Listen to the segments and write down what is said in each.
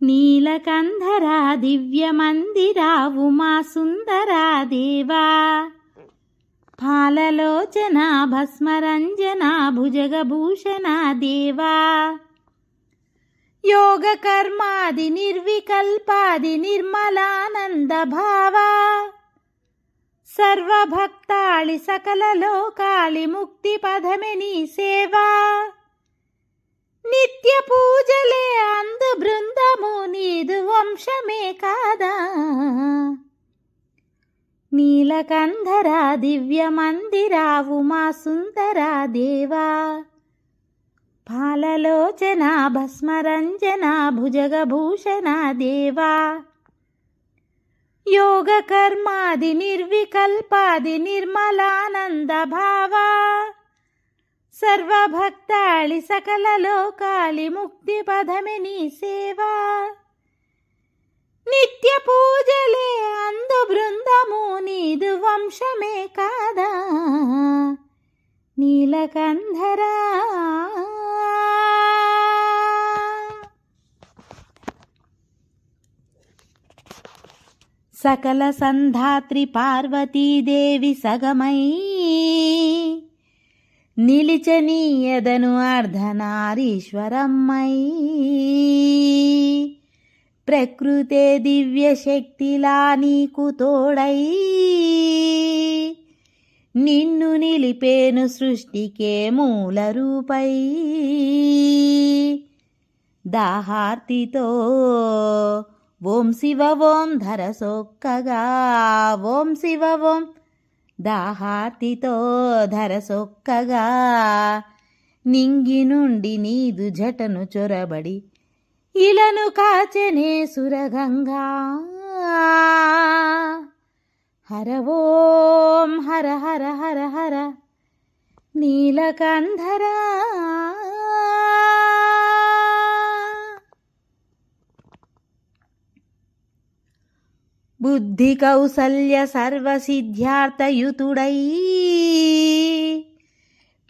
నీలకంధరా దివ్యమందిరా ఉమా సుందరా దేవా ఫాలలోచన భస్మరంజన భుజగభూషణ దేవా యోగ కర్మాది నిర్వికల్పాది నిర్మలానంద భావా సర్వభక్తాళి సకల లోకాలి ముక్తి పదమే నీ సేవా నిత్య పూజలే అందు బృందము నీదు వంశమే కాదా నీలకంధరా దివ్యమందిరా ఉమా సుందరా దేవా ఫాలలోచన భస్మరంజన భుజగభూషణ దేవా యోగ కర్మాది నిర్వికల్పాది నిర్మలానంద భావా సర్వభక్తాళి సకల లోకాలి ముక్తి పదమే నీ సేవా నిత్య పూజలే అందు బృందము నీదు వంశమే కాదా నీలకంధరా సకల సంధాత్రి పార్వతీదేవి సగమై నిలిచనీయదను అర్ధనారీశ్వరమ్మై ప్రకృతే దివ్య శక్తిలా నీకు తోడై నిన్ను నిలిపేను సృష్టికే మూల రూపై దాహార్తితో ఓం శివ ఓం ధరసొక్కగా ఓం శివ ఓం దాహార్తితో ధరసొక్కగా నింగి నుండి నీదు జటను చొరబడి ఇలను కాచెనే సురగంగా హర ఓం హర హర హర హర నీలకంధరా బుద్ధి కౌసల్య సర్వసిద్ధ్యార్థయుతుడై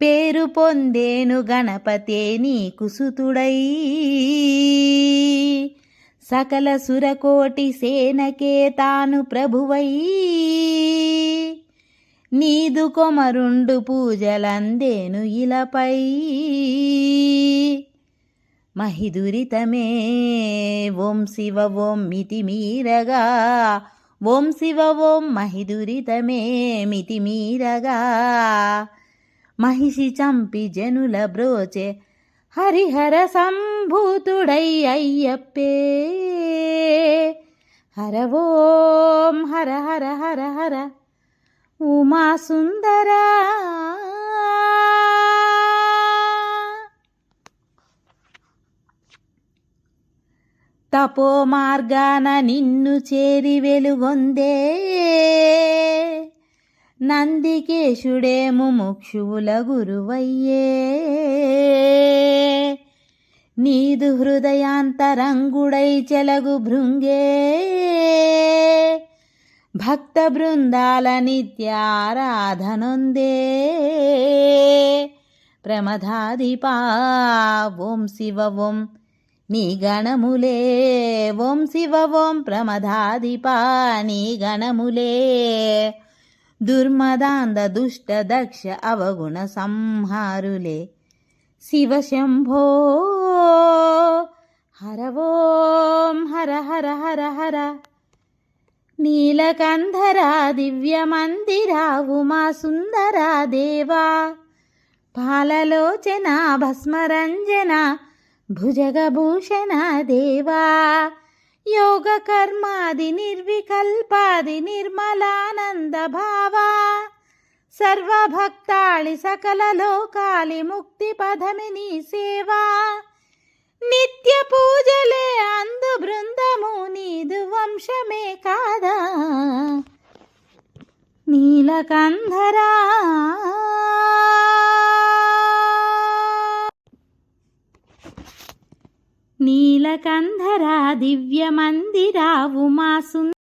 పేరు పొందేను గణపతే నీకు సుతుడై సకల సురకోటి సేనకే తాను ప్రభువై నీదు కొమరుండు పూజలందేను ఇలపై మహిదురితమే ఓం శివ ఓం మితిమీరగా ఓం శివ ఓం మహిదురితమే మితిమీరగా మహిషి చంపి జనుల బ్రోచే హరిహర సంభూతుడై అయ్యప్పే హర ఓం హర హర హర హర ఉమా సుందరా తపో మార్గాన నిన్ను చేరి వెలుగొందే నందికేశుడే ముముక్షువుల గురువయ్యే నీదు హృదయాంతరంగుడై చెలగు భృంగే భక్త బృందాల నిత్యారాధనొందే ప్రమదాధిపా ఓం శివ ఓం నీ గణములే ఓం శివ ఓం ప్రమదాధిపా నీ గణములే దుర్మదాంధ దుష్ట దక్ష అవగుణ సంహారులే శివ శంభో హర ఓం హర హర హర హర నీలకంధరా దివ్యమందిరా ఉమా సుందరా దేవా ఫాలలోచన భస్మరంజన భుజగభూషణ దేవా యోగ కర్మాది నిర్వికల్పాది నిర్మలానంద భావా సర్వభక్తాళి సకల లోకాలి ముక్తి పదమే నీ సేవా నిత్య పూజలే అందు బృందము నీదు వంశమే కాదా నీలకంధరా నీలకంధరా దివ్యమందిరా ఉమా